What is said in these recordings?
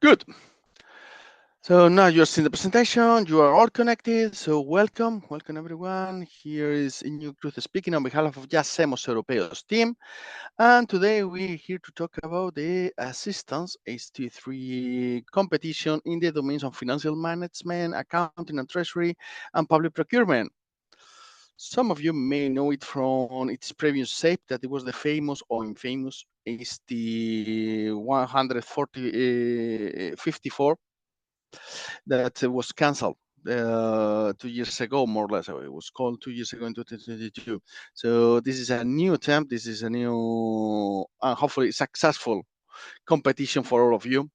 Good. So now you're seeing the presentation. You are all connected. So welcome everyone. Here is Iñigo Cruz speaking on behalf of Semos Europeos team. And today we're here to talk about the assistance AST3 competition in the domains of financial management, accounting and treasury, and public procurement. Some of you may know it from its previous shape, that it was the famous or infamous AST 154 that was cancelled 2 years ago, more or less. It was called 2 years ago in 2022. So this is a new attempt. This is a new, hopefully successful competition for all of you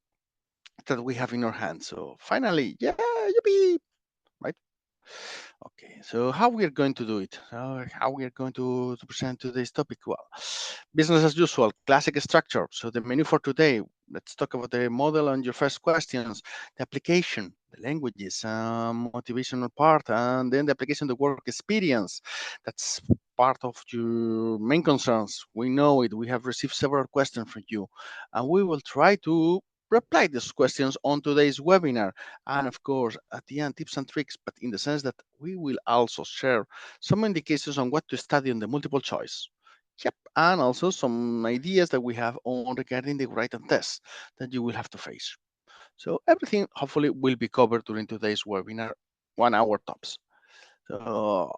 that we have in our hands. So finally, yeah, yippee, right? Okay, so how we are going to do it? How we are going to present today's topic? Well, business as usual, classic structure. So the menu for today, let's talk about the model and your first questions, the application, the languages, motivational part, and then the application, the work experience. That's part of your main concerns. We know it. We have received several questions from you, and we will try to reply these questions on today's webinar. And of course, at the end, tips and tricks, but in the sense that we will also share some indications on what to study on the multiple choice. Yep, and also some ideas that we have on regarding the written test that you will have to face. So everything hopefully will be covered during today's webinar, 1 hour tops. So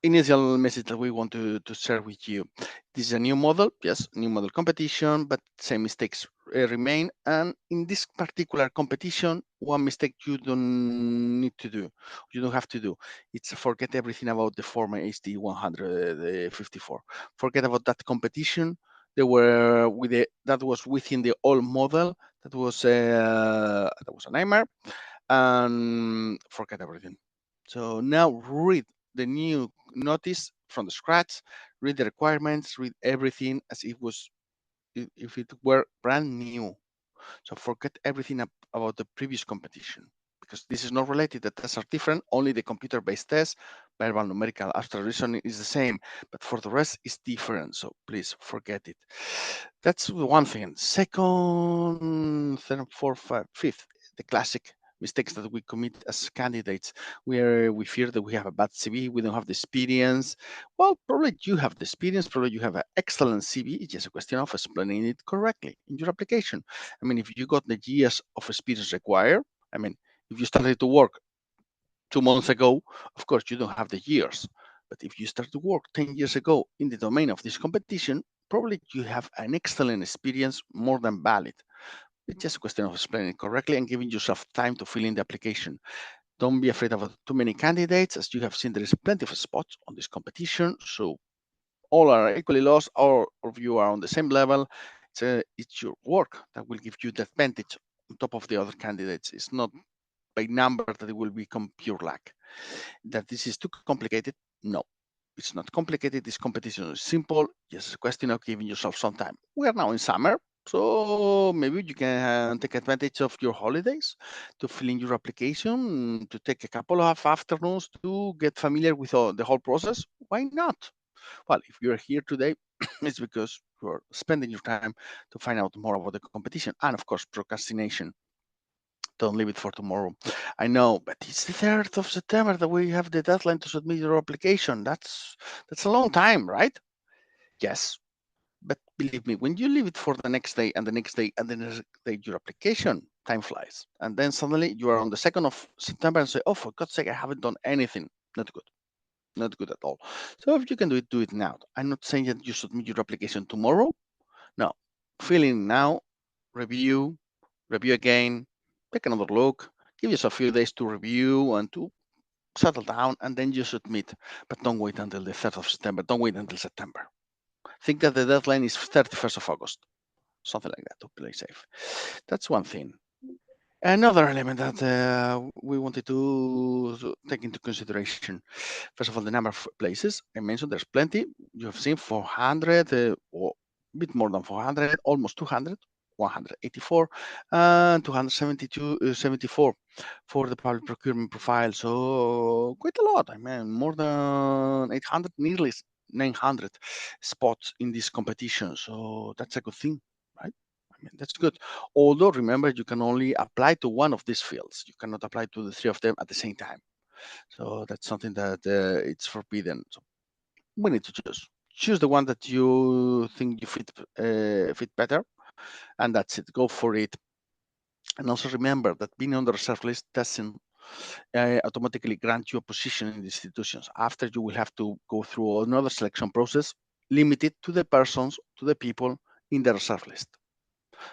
initial message that we want to share with you. This is a new model, yes, new model competition, but same mistakes remain. And in this particular competition, one mistake you don't need to do, you don't have to do, it's forget everything about the former AST 154. Forget about that competition. They were with that was within the old model. That was a nightmare, and forget everything. So now read the new notice from the scratch, read the requirements, read everything as if it were brand new. So forget everything about the previous competition, because this is not related. The tests are different. Only the computer-based test, verbal, numerical, abstract reasoning is the same, but for the rest it's different. So please forget it. That's one thing. Second, third, fourth, fifth, the classic mistakes that we commit as candidates, where we fear that we have a bad CV, we don't have the experience. Well, probably you have the experience, probably you have an excellent CV. It's just a question of explaining it correctly in your application. I mean, if you got the years of experience required, I mean, if you started to work 2 months ago, of course, you don't have the years. But if you start to work 10 years ago in the domain of this competition, probably you have an excellent experience, more than valid. It's just a question of explaining it correctly and giving yourself time to fill in the application. Don't be afraid of too many candidates. As you have seen, there is plenty of spots on this competition. So all are equally lost. All of you are on the same level. It's your work that will give you the advantage on top of the other candidates. It's not by number that it will become pure luck. That this is too complicated? No, it's not complicated. This competition is simple. Just a question of giving yourself some time. We are now in summer, so maybe you can take advantage of your holidays to fill in your application, to take a couple of afternoons to get familiar with the whole process. Why not? Well, if you're here today, it's because you're spending your time to find out more about the competition, and of course, procrastination. Don't leave it for tomorrow. I know, but it's the 3rd of September that we have the deadline to submit your application. That's a long time, right? Yes, but believe me, when you leave it for the next day and the next day and the next day, your application time flies, and then suddenly you are on the 2nd of September and say, "Oh, for God's sake, I haven't done anything." Not good. Not good at all. So if you can do it now. I'm not saying that you submit your application tomorrow. No, fill in now, review, review again, take another look, give yourself a few days to review and to settle down, and then you submit. But don't wait until the 3rd of September. Don't wait until September. Think that the deadline is 31st of August, something like that, to play safe. That's one thing. Another element that we wanted to take into consideration. First of all, the number of places. I mentioned there's plenty. You have seen 400, or a bit more than 400, almost 200, 184, and 272, 74 for the public procurement profile. So quite a lot. I mean, more than 800, nearly 900 spots in this competition. So that's a good thing, right? mean, that's good. Although remember, you can only apply to one of these fields. You cannot apply to the three of them at the same time. So that's something that it's forbidden. So we need to choose the one that you think you fit better, and that's it. Go for it. And also remember that being on the reserve list doesn't automatically grant you a position in the institutions. After, you will have to go through another selection process limited to the persons, to the people in the reserve list.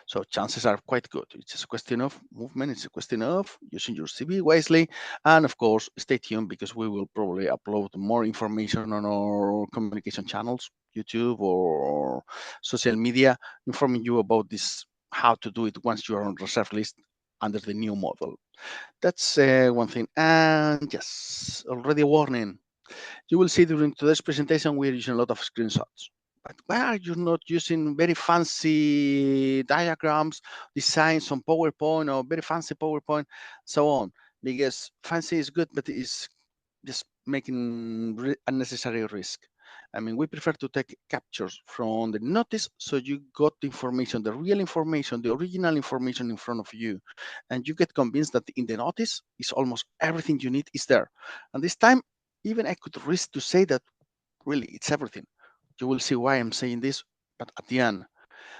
So chances are quite good. It's just a question of movement. It's a question of using your CV wisely. And of course, stay tuned, because we will probably upload more information on our communication channels, YouTube or social media, informing you about this, how to do it once you are on reserve list under the new model. That's one thing. And yes, already a warning. You will see during today's presentation, we're using a lot of screenshots. But why are you not using very fancy diagrams, designs on PowerPoint, or very fancy PowerPoint, so on? Because fancy is good, but it's just making unnecessary risk. I mean, we prefer to take captures from the notice, so you got the information, the real information, the original information in front of you, and you get convinced that in the notice is almost everything you need is there. And this time, even I could risk to say that really it's everything. You will see why I'm saying this, but at the end.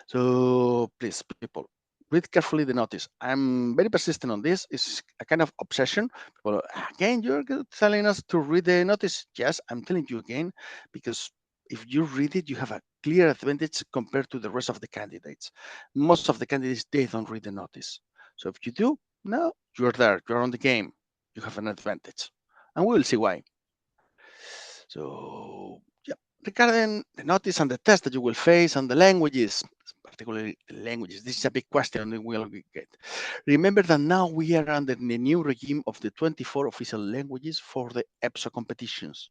So please, people, read carefully the notice. I'm very persistent on this. It's a kind of obsession. Well, again, you're telling us to read the notice. Yes, I'm telling you again, because if you read it, you have a clear advantage compared to the rest of the candidates. Most of the candidates, they don't read the notice. So if you do, no, you're there. You're on the game. You have an advantage. And we will see why. So, yeah, regarding the notice and the test that you will face and the languages, particularly the languages, this is a big question that we'll get. Remember that now we are under the new regime of the 24 official languages for the EPSO competitions.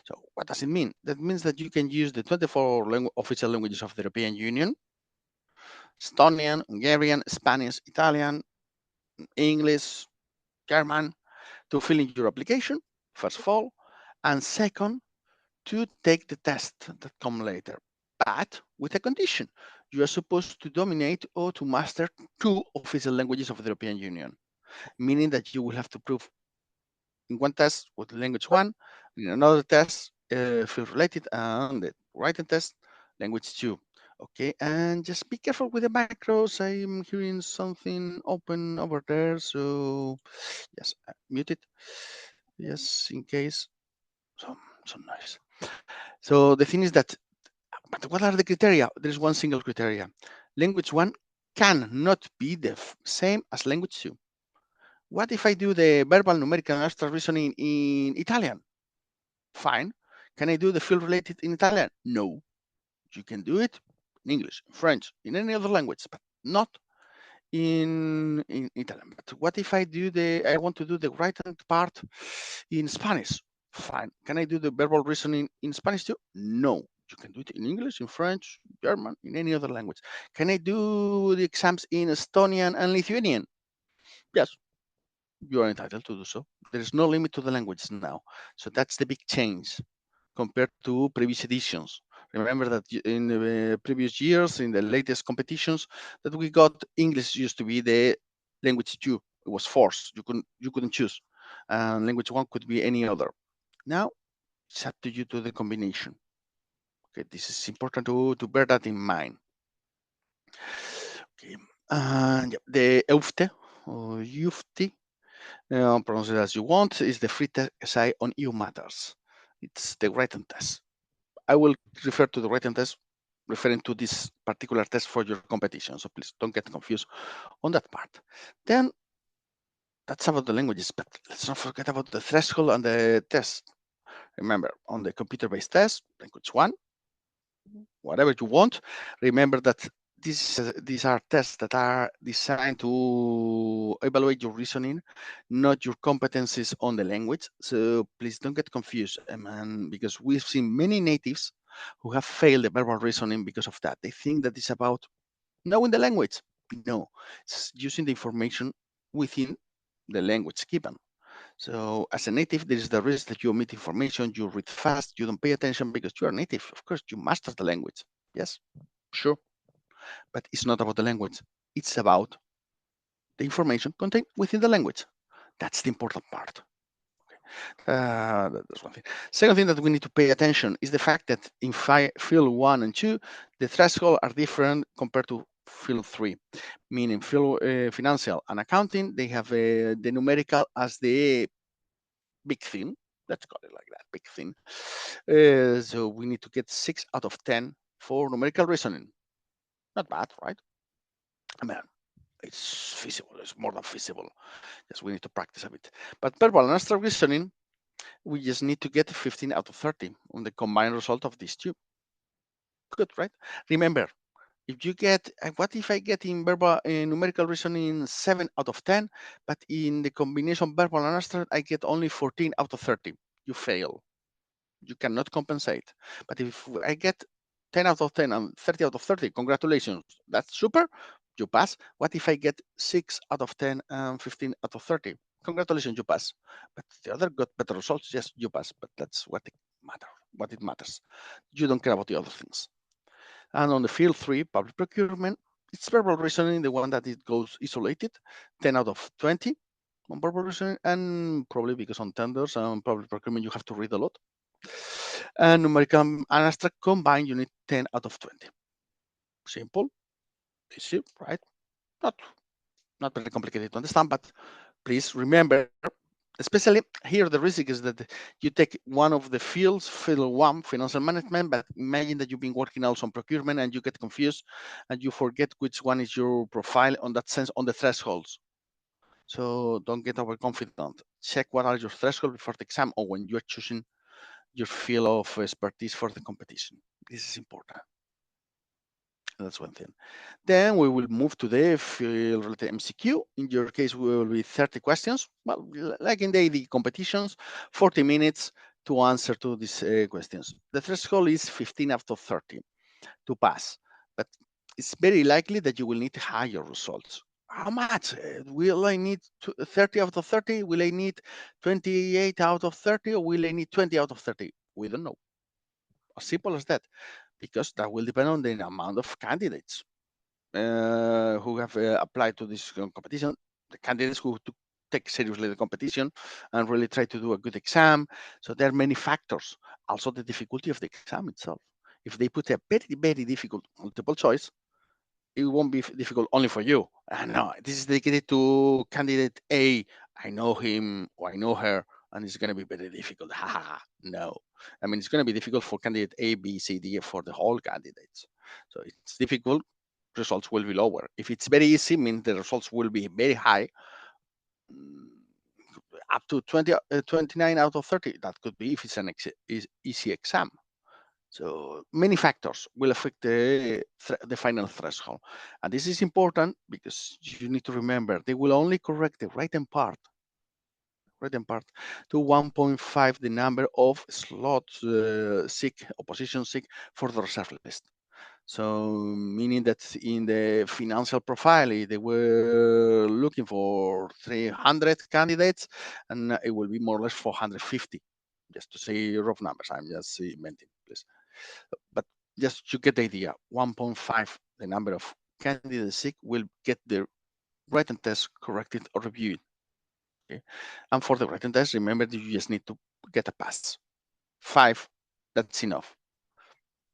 So what does it mean? That means that you can use the 24 official languages of the European Union: Estonian, Hungarian, Spanish, Italian, English, German, to fill in your application, first of all, and second, to take the test that come later, but with a condition. You are supposed to dominate or to master two official languages of the European Union, meaning that you will have to prove in one test with language one, in another test, field related, and the writing test, language two. Okay, and just be careful with the macros. I'm hearing something open over there, so yes, mute it. Yes, in case some noise. So the thing is that, but what are the criteria? There is one single criteria. Language one cannot be the same as language two. What if I do the verbal, numerical, and abstract reasoning in Italian? Fine. Can I do the field related in Italian? No. You can do it in English, French, in any other language, but not in Italian. But what if I want to do the writing part in Spanish? Fine. Can I do the verbal reasoning in Spanish too? No. You can do it in English, in French, German, in any other language. Can I do the exams in Estonian and Lithuanian? Yes, you are entitled to do so. There is no limit to the languages now. So that's the big change compared to previous editions. Remember that in the previous years, in the latest competitions that we got, English used to be the language two. It was forced. You couldn't choose. Language one could be any other. Now it's up to you to the combination. Okay, this is important to bear that in mind. Okay, and the EUFTE or UFT, pronounce it as you want, is the free test essay on EU matters. It's the written test. I will refer to the written test referring to this particular test for your competition. So please don't get confused on that part. Then that's about the languages, but let's not forget about the threshold and the test. Remember, on the computer-based test, language one, whatever you want, remember that these are tests that are designed to evaluate your reasoning, not your competencies on the language. So please don't get confused, because we've seen many natives who have failed the verbal reasoning because of that. They think that it's about knowing the language. No, it's using the information within the language given. So as a native, there is the risk that you omit information, you read fast, you don't pay attention because you are native. Of course, you master the language. Yes, sure. but it's not about the language. It's about the information contained within the language. That's the important part. That's one thing. Second thing that we need to pay attention is the fact that in field 1 and 2, the thresholds are different compared to field 3. Meaning field financial and accounting, they have the numerical as the big thing. Let's call it like that, big thing. So we need to get 6 out of 10 for numerical reasoning. Not bad, right? I mean, it's feasible. It's more than feasible. Yes, we need to practice a bit. But verbal and abstract reasoning, we just need to get 15 out of 30 on the combined result of these two. Good, right? Remember, if you get, what if I get in verbal numerical reasoning 7 out of 10, but in the combination verbal and abstract, I get only 14 out of 30? You fail. You cannot compensate. But if I get 10 out of 10 and 30 out of 30, congratulations, that's super, you pass. What if I get 6 out of 10 and 15 out of 30? Congratulations, you pass. But the other got better results, yes, you pass, but that's what it matters. You don't care about the other things. And on the field 3, public procurement, it's verbal reasoning, the one that it goes isolated, 10 out of 20 on verbal reasoning, and probably because on tenders and public procurement, you have to read a lot. And numerical and abstract combined, you need 10 out of 20. Simple, easy, right? Not very complicated to understand, but please remember, especially here, the risk is that you take one of the fields, field 1, financial management, but imagine that you've been working also on procurement and you get confused and you forget which one is your profile on that sense on the thresholds. So don't get overconfident. Check what are your thresholds before the exam or when you're choosing your field of expertise for the competition. This is important. That's one thing. Then we will move to the field-related MCQ. In your case, we will be 30 questions. Well, like in daily competitions, 40 minutes to answer to these questions. The threshold is 15 out of 30 to pass, but it's very likely that you will need higher results. How much? Will I need 30 out of 30? Will I need 28 out of 30? Or will I need 20 out of 30? We don't know. As simple as that, because that will depend on the amount of candidates who have applied to this competition, the candidates who take seriously the competition and really try to do a good exam. So there are many factors. Also the difficulty of the exam itself. If they put a very, very difficult multiple choice, it won't be difficult only for you. No, this is dedicated to candidate A. I know him or I know her, and it's going to be very difficult. No. I mean, it's going to be difficult for candidate A, B, C, D, for the whole candidates. So it's difficult, results will be lower. If it's very easy, means the results will be very high, up to 29 out of 30. That could be if it's an easy exam. So many factors will affect the final threshold. And this is important because you need to remember, they will only correct the written part to 1.5 the number of slots sick, opposition sick for the reserve list. So meaning that in the financial profile, they were looking for 300 candidates, and it will be more or less 450, just to say rough numbers. I'm just inventing, please. But just to get the idea, 1.5, the number of candidates sick will get the written test corrected or reviewed. Okay? And for the written test, remember that you just need to get a pass. 5, that's enough.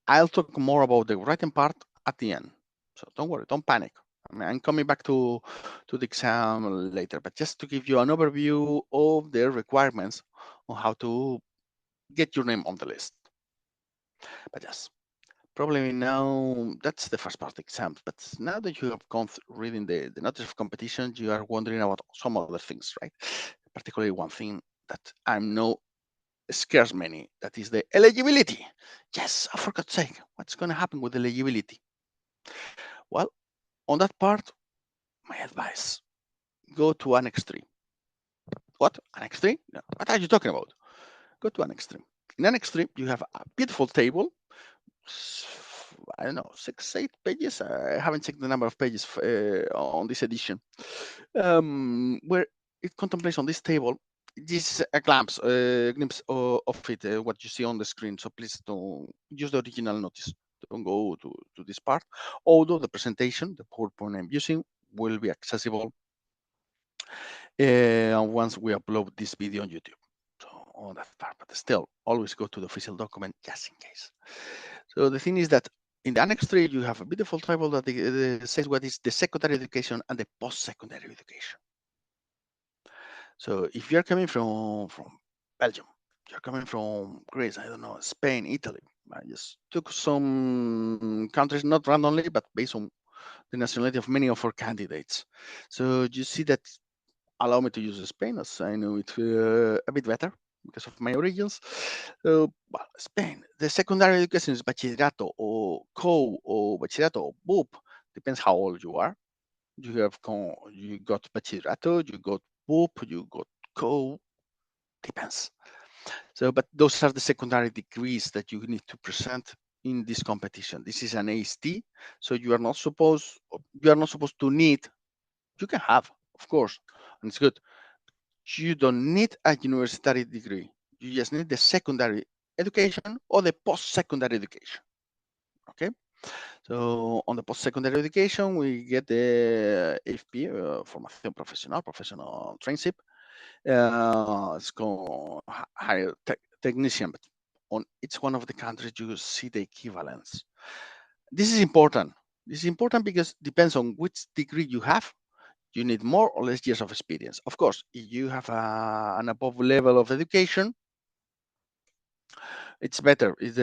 I'll talk more about the writing part at the end. So don't worry, don't panic. I mean, I'm coming back to the exam later, but just to give you an overview of the requirements on how to get your name on the list. But yes, probably now that's the first part of the exams. But now that you have gone reading the notice of competition, you are wondering about some other things, right? Particularly one thing that I know scares many, that is the eligibility. Yes, for God's sake, what's going to happen with eligibility? Well, on that part, my advice, go to Annex 3. What? Annex 3? No. What are you talking about? Go to Annex 3. In Annex 3, you have a beautiful table. I don't know, 6, 8 pages. I haven't checked the number of pages on this edition. Where it contemplates on this table. This is a glimpse of it, what you see on the screen. So please don't use the original notice. Don't go to this part. Although the presentation, the PowerPoint I'm using, will be accessible once we upload this video on YouTube. So on that part, but still, always go to the official document just in case. So the thing is that in the Annex 3, you have a beautiful table that says what is the secondary education and the post-secondary education. So if you're coming from Belgium, you're coming from Greece, I don't know, Spain, Italy. I just took some countries, not randomly, but based on the nationality of many of our candidates. So you see that, allow me to use Spain as I know it a bit better because of my origins. Well, Spain, the secondary education is bachillerato or co or bachillerato or BUP, depends how old you are. You got bachillerato, you got BUP, you got co, depends. So, but those are the secondary degrees that you need to present in this competition. This is an AST, so you are not supposed to need. You can have, of course, and it's good. You don't need a university degree. You just need the secondary education or the post-secondary education. Okay. So on the post-secondary education, we get the AFP, formación profesional, professional traineeship. It's called higher technician, but on each one of the countries, you see the equivalence. This is important. This is important because depends on which degree you have. You need more or less years of experience. Of course, if you have an above level of education, it's better. It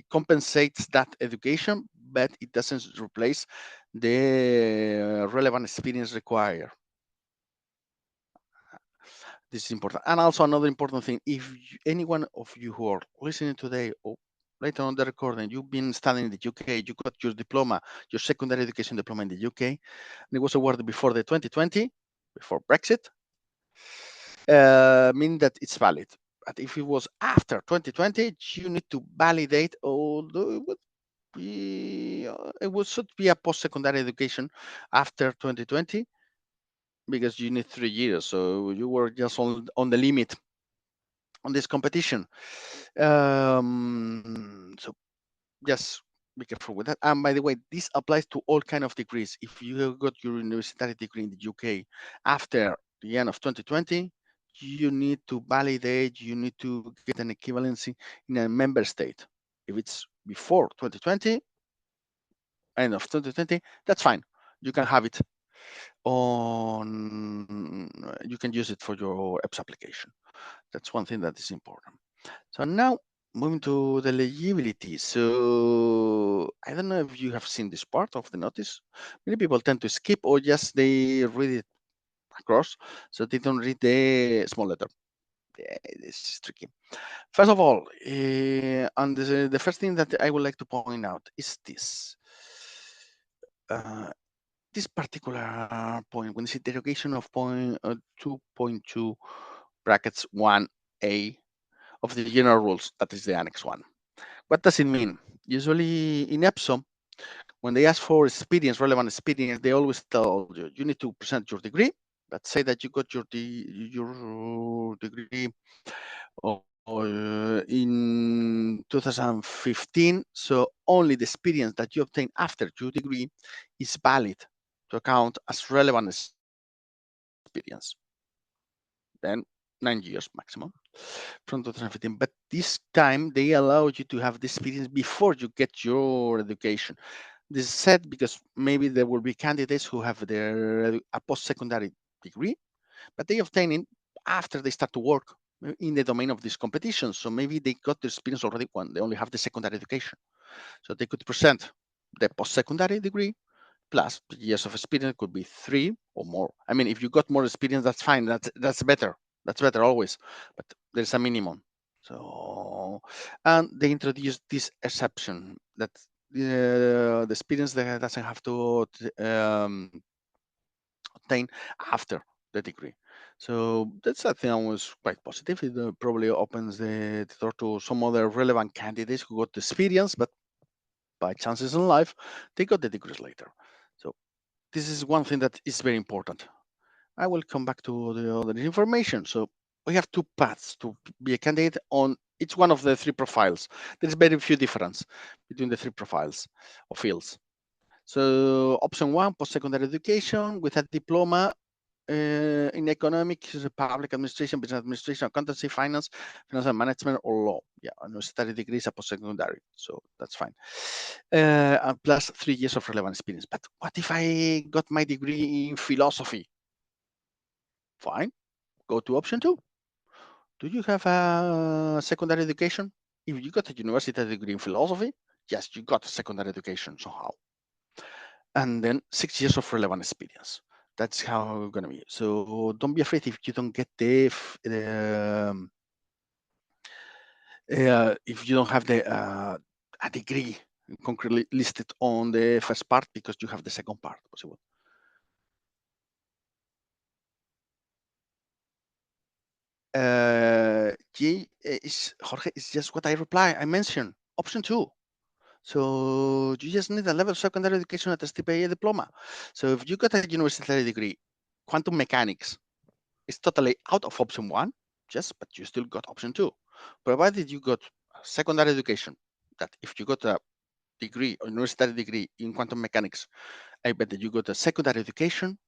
compensates that education, but it doesn't replace the relevant experience required. This is important. And also another important thing, if any one of you who are listening today or later on the recording, you've been studying in the UK, you got your diploma, your secondary education diploma in the UK, and it was awarded before the 2020, before Brexit, mean that it's valid. But if it was after 2020, you need to validate, although should be a post-secondary education after 2020, because you need 3 years. So you were just on the limit on this competition. So just be careful with that. And by the way, this applies to all kind of degrees. If you have got your university degree in the UK after the end of 2020, you need to validate, you need to get an equivalency in a member state. If it's before 2020, end of 2020, that's fine. You can have it you can use it for your EPS application. That's one thing that is important. So now moving to the eligibility. So I don't know if you have seen this part of the notice. Many people tend to skip or just they read it across, so they don't read the small letter. This is tricky. First of all, and the first thing that I would like to point out is this. This particular point, when it's derogation of point 2.2 brackets 1a of the general rules, that is the annex 1. What does it mean? Usually in EPSO, when they ask for experience, relevant experience, they always tell you, you need to present your degree. Let's say that you got your degree in 2015. So only the experience that you obtain after your degree is valid to account as relevant experience. Then 9 years maximum from 2015. But this time they allow you to have the experience before you get your education. This is said because maybe there will be candidates who have a post-secondary degree, but they obtain it after they start to work in the domain of this competition. So maybe they got the experience already when they only have the secondary education. So they could present the post-secondary degree plus years of experience, could be 3 or more. I mean, if you got more experience, that's fine. That's better. That's better always. But there's a minimum. So, and they introduced this exception that the experience that doesn't have to obtain after the degree. So that's I think was quite positive. It probably opens the door to some other relevant candidates who got the experience, but by chances in life, they got the degrees later. So this is one thing that is very important. I will come back to the other information. So we have two paths to be a candidate on Each one of the three profiles. There is very few difference between the three profiles or fields. So option 1, post-secondary education with a diploma in economics, public administration, business administration, accountancy, finance, financial management, or law. Yeah, and study degrees are post-secondary, so that's fine. And plus 3 years of relevant experience. But what if I got my degree in philosophy? Fine, go to option 2. Do you have a secondary education? If you got a university degree in philosophy, yes, you got a secondary education somehow. And then 6 years of relevant experience. That's how it's going to be. So don't be afraid if you don't get if you don't have a degree concretely listed on the first part, because you have the second part possible. Jorge, it's just what I mentioned, option 2. So you just need a level of secondary education at STPA diploma. So if you got a university degree, quantum mechanics is totally out of option 1, yes, but you still got option 2, provided you got secondary education. That if you got a degree or university degree in quantum mechanics, I bet that you got a secondary education,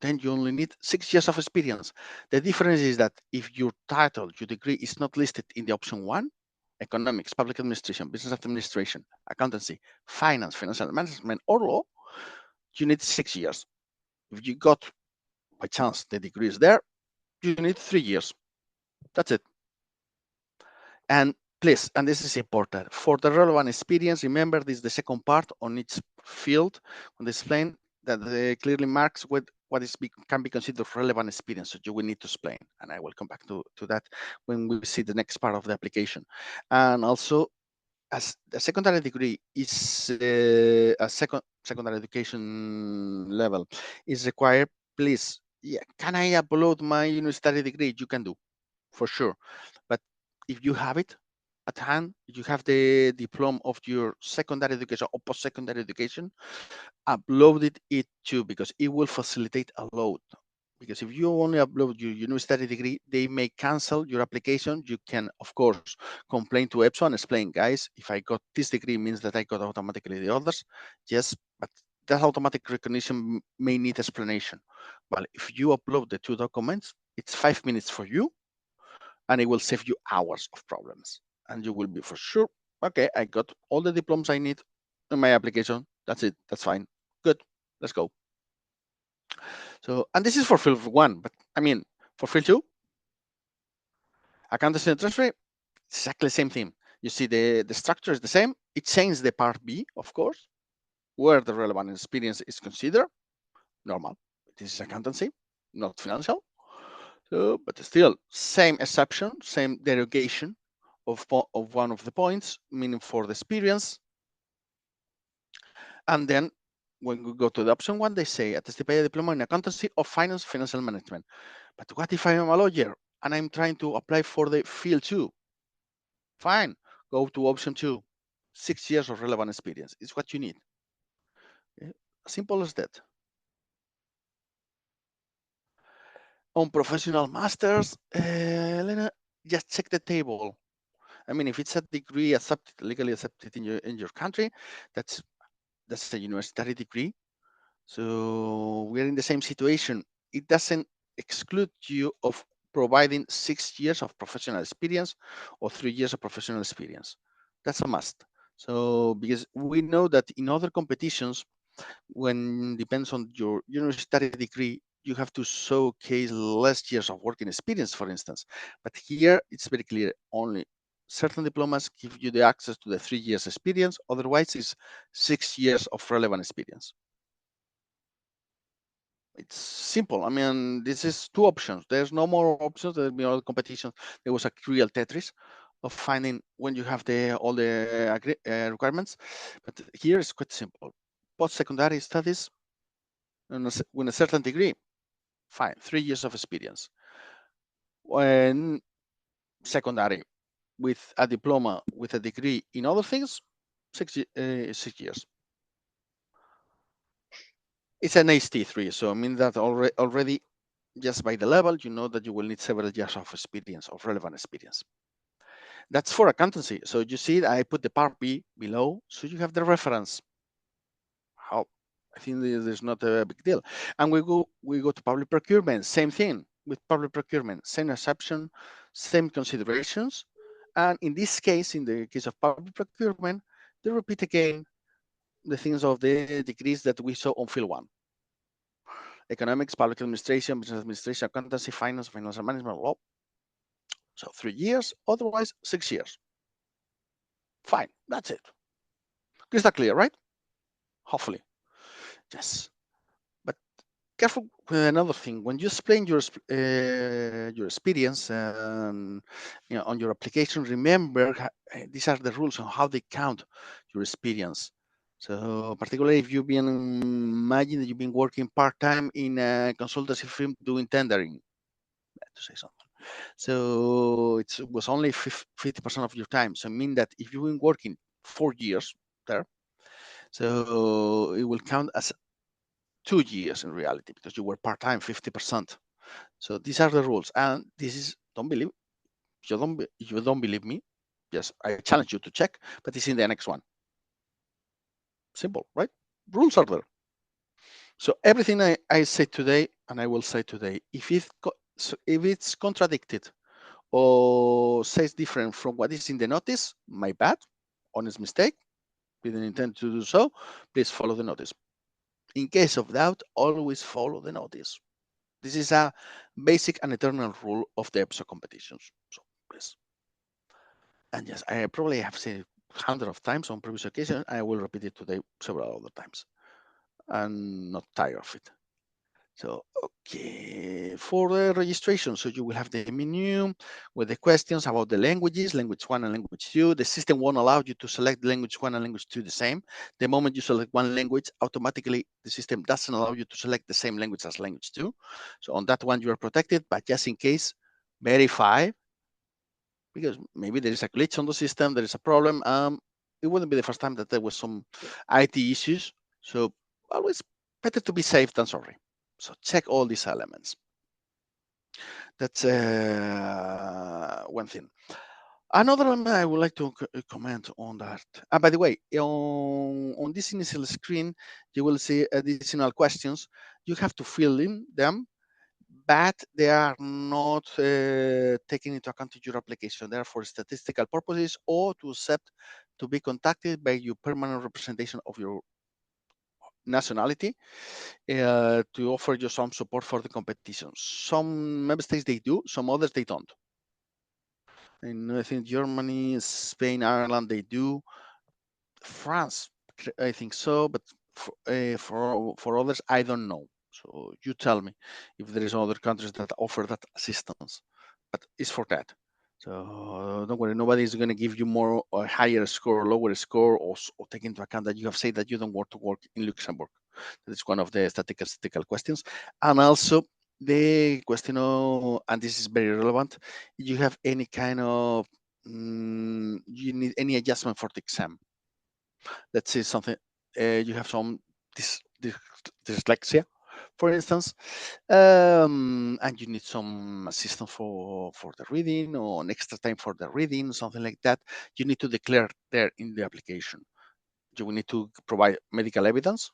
then you only need 6 years of experience. The difference is that if your title, your degree is not listed in the option 1, economics, public administration, business administration, accountancy, finance, financial management, or law, you need 6 years. If you got, by chance, the degree is there, you need 3 years. That's it. And please, and this is important, for the relevant experience, remember this is the second part on each field on the explain that clearly marks what can be considered relevant experience. So you will need to explain, and I will come back to that when we see the next part of the application. And also, as the secondary degree is a secondary education level is required, please, yeah, can I upload my university degree? You can do, for sure. But if you have it at hand, you have the diploma of your secondary education or post-secondary education, upload it too, because it will facilitate a lot. Because if you only upload your university degree, they may cancel your application. You can, of course, complain to EPSO and explain, guys, if I got this degree means that I got automatically the others. Yes, but that automatic recognition may need explanation. Well, if you upload the 2 documents, it's 5 minutes for you, and it will save you hours of problems. And you will be for sure, okay, I got all the diplomas I need in my application. That's it. That's fine. Good. Let's go. So, and this is for field 1, but I mean, for field 2, accountancy and treasury, exactly the same thing. You see the structure is the same. It changes the part B, of course, where the relevant experience is considered. Normal. This is accountancy, not financial. So, but still, same exception, same derogation of one of the points, meaning for the experience. And then when we go to the option 1, they say attested diploma in accountancy or finance, financial management. But what if I am a lawyer and I'm trying to apply for the field 2? Fine, go to option 2. 6 years of relevant experience is what you need. Okay? Simple as that. On professional masters, Elena, just check the table. I mean, if it's a degree accepted, legally accepted in your country, that's a university degree. So we're in the same situation. It doesn't exclude you of providing 6 years of professional experience or 3 years of professional experience. That's a must. So because we know that in other competitions, when depends on your university degree, you have to showcase less years of working experience, for instance. But here it's very clear, only certain diplomas give you the access to the 3 years experience, otherwise it's 6 years of relevant experience. It's simple. I mean, this is 2 options. There's no more options. There'll be other competitions. There was a real Tetris of finding when you have all the requirements. But here it's quite simple. Post-secondary studies with a certain degree, fine, 3 years of experience. When secondary with a diploma, with a degree in other things, 6 years. It's an AST3, so I mean that already just by the level, you know that you will need several years of experience, of relevant experience. That's for accountancy. So you see, I put the part B below, so you have the reference. How I think there's not a big deal. And we go to public procurement. Same thing with public procurement. Same assumption, same considerations. And in this case, in the case of public procurement, they repeat again the things of the degrees that we saw on field 1. Economics, public administration, business administration, accountancy, finance, financial management, law. So 3 years, otherwise 6 years. Fine, that's it. Crystal clear, right? Hopefully. Yes. But careful with another thing. When you explain your experience on your application, remember these are the rules on how they count your experience. So particularly if you've been, imagine that you've been working part-time in a consultancy firm doing tendering, to say something. So it was only 50% of your time. So I mean that if you've been working 4 years there, so it will count as 2 years in reality because you were part-time 50%. So these are the rules, and this is, don't believe you don't believe me, yes, I challenge you to check, but it's in the next one. Simple, right? Rules are there. So everything I say today and I will say today, if it's contradicted or says different from what is in the notice, my bad, honest mistake, didn't intend to do so, please follow the notice. In case of doubt, always follow the notice. This is a basic and eternal rule of the EPSO competitions. So please. And yes, I probably have said it hundreds of times on previous occasions. I will repeat it today several other times. I'm not tired of it. So, okay, for the registration, so you will have the menu with the questions about the languages, language 1 and language 2. The system won't allow you to select language 1 and language 2 the same. The moment you select one language, automatically the system doesn't allow you to select the same language as language 2. So on that one, you are protected, but just in case, verify, because maybe there is a glitch on the system, there is a problem. It wouldn't be the first time that there was some IT issues. So always better to be safe than sorry. So check all these elements. That's one thing. Another element I would like to comment on that. And by the way, on this initial screen, you will see additional questions. You have to fill in them, but they are not taken into account in your application. They are for statistical purposes or to accept to be contacted by your permanent representation of your nationality to offer you some support for the competition. Some member states they do, some others they don't. And I think Germany, Spain, Ireland they do. France, I think so, but for others I don't know. So you tell me if there is other countries that offer that assistance, but it's for that. So don't worry, nobody is going to give you more or higher score, lower score, or take into account that you have said that you don't want to work in Luxembourg. That is one of the statistical questions. And also the question of, and this is very relevant, you have any kind of, you need any adjustment for the exam. Let's say something, you have some dyslexia, for instance, and you need some assistance for the reading or an extra time for the reading, something like that. You need to declare there in the application. You will need to provide medical evidence,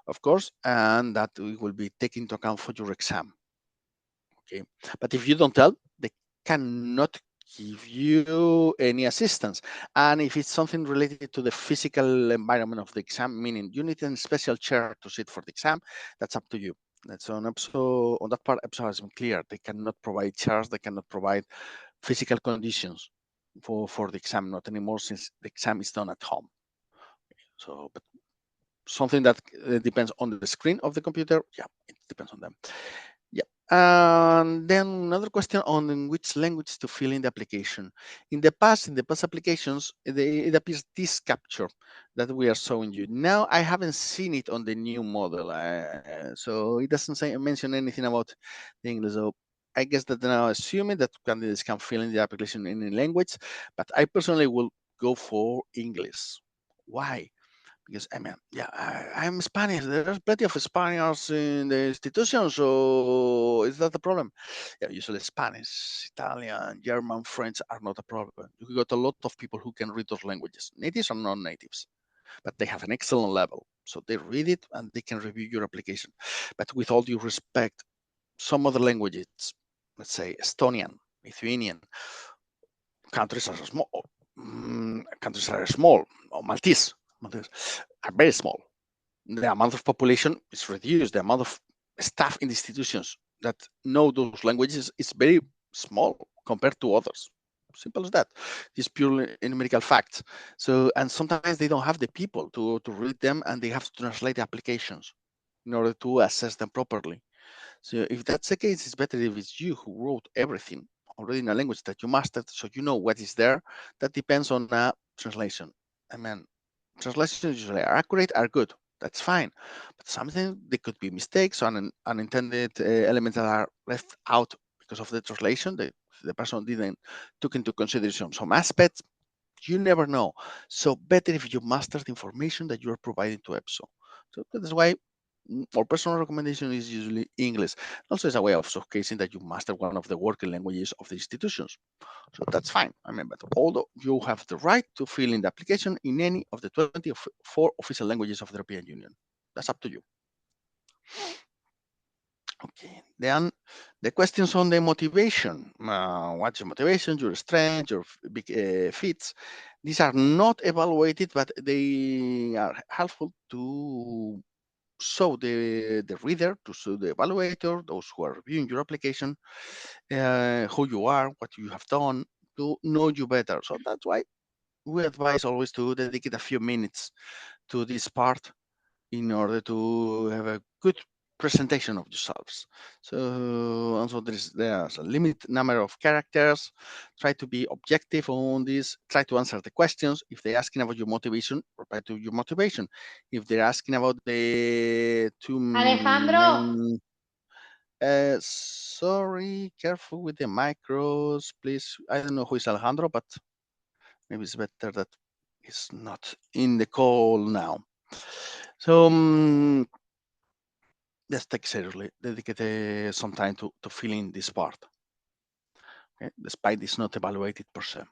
of course, and that will be taken into account for your exam. Okay, but if you don't tell, they cannot give you any assistance. And if it's something related to the physical environment of the exam, meaning you need a special chair to sit for the exam, that's up to you. That's on EPSO, on that part, EPSO has been clear. They cannot provide chairs, they cannot provide physical conditions for the exam, not anymore since the exam is done at home. So, but something that depends on the screen of the computer, yeah, it depends on them. Yeah. And then another question on in which language to fill in the application. In the past applications, it appears this capture that we are showing you. Now I haven't seen it on the new model, so it doesn't mention anything about the English. So I guess that now assuming that candidates can fill in the application in any language, but I personally will go for English. Why? Because I mean, yeah, I'm Spanish. There's plenty of Spaniards in the institution, so is that the problem? Yeah, usually Spanish, Italian, German, French are not a problem. You got a lot of people who can read those languages, natives or non-natives, but they have an excellent level. So they read it and they can review your application. But with all due respect, some other languages, let's say Estonian, Lithuanian, countries are small. Countries are small, or Maltese are very small. The amount of population is reduced. The amount of staff in the institutions that know those languages is very small compared to others. Simple as that. It's purely numerical facts. So, and sometimes they don't have the people to read them, and they have to translate the applications in order to assess them properly. So if that's the case, it's better if it's you who wrote everything already in a language that you mastered, so you know what is there. That depends on a translation. I mean, translations usually are accurate, are good. That's fine. But something there could be mistakes or unintended elements that are left out because of the translation. The person didn't took into consideration some aspects. You never know. So better if you master the information that you are providing to EPSO. So that's why our personal recommendation is usually English. Also, it's a way of showcasing that you master one of the working languages of the institutions. So that's fine. I mean, but although you have the right to fill in the application in any of the 24 official languages of the European Union. That's up to you. Okay, then the questions on the motivation. What's your motivation, your strength, your big fits? These are not evaluated, but they are helpful to show the reader, to show the evaluator, those who are reviewing your application, who you are, what you have done, to know you better. So that's why we advise always to dedicate a few minutes to this part in order to have a good presentation of yourselves. So also there's a limited number of characters. Try to be objective on this. Try to answer the questions. If they're asking about your motivation, reply to your motivation. If they're asking about the two Alejandro, main sorry, careful with the micros, please. I don't know who is Alejandro, but maybe it's better that he's not in the call now. So let's take seriously, dedicate some time to fill in this part, okay? Despite it's not evaluated per se.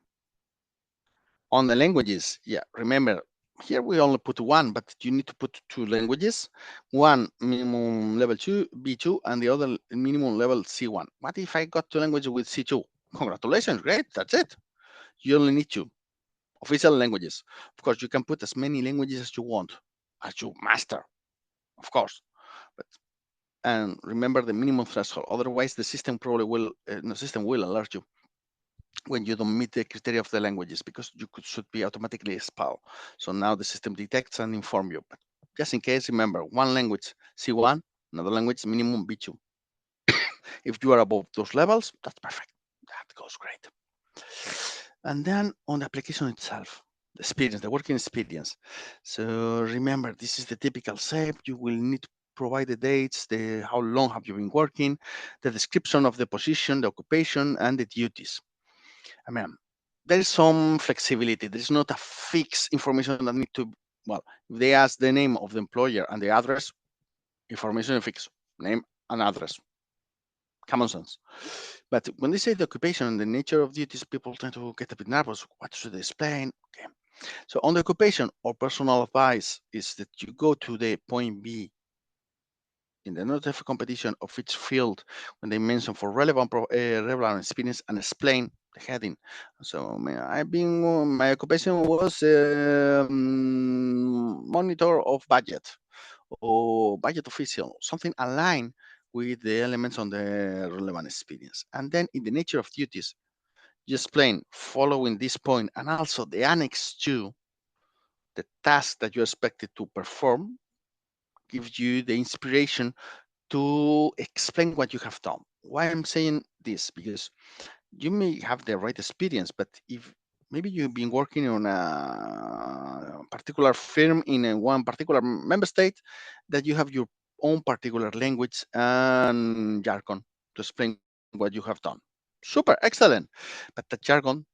On the languages, yeah, remember, here we only put one, but you need to put two languages, one minimum level 2, B2, and the other minimum level C1. What if I got two languages with C2? Congratulations, great, that's it. You only need two official languages. Of course, you can put as many languages as you want, as you master, of course. But and remember the minimum threshold. Otherwise, the system probably will the system will alert you when you don't meet the criteria of the languages because should be automatically expelled. So now the system detects and inform you. But just in case, remember one language C1, another language minimum B2. If you are above those levels, that's perfect. That goes great. And then on the application itself, the experience, the working experience. So remember, this is the typical shape. You will need to provide the dates, the how long have you been working, the description of the position, the occupation, and the duties. I mean, there is some flexibility. There is not a fixed information that need to. Well, if they ask the name of the employer and the address, information is fixed, name and address. Common sense. But when they say the occupation and the nature of duties, people tend to get a bit nervous. What should they explain? Okay. So on the occupation, our personal advice is that you go to the point B in the note of competition of each field when they mention for relevant experience and explain the heading. So I've been my occupation was monitor of budget or budget official, something aligned with the elements on the relevant experience. And then in the nature of duties, you explain following this point and also the annex 2, the task that you're expected to perform gives you the inspiration to explain what you have done. Why I'm saying this? Because you may have the right experience, but if maybe you've been working on a particular firm in one particular member state, that you have your own particular language and jargon to explain what you have done. Super, excellent. But the jargon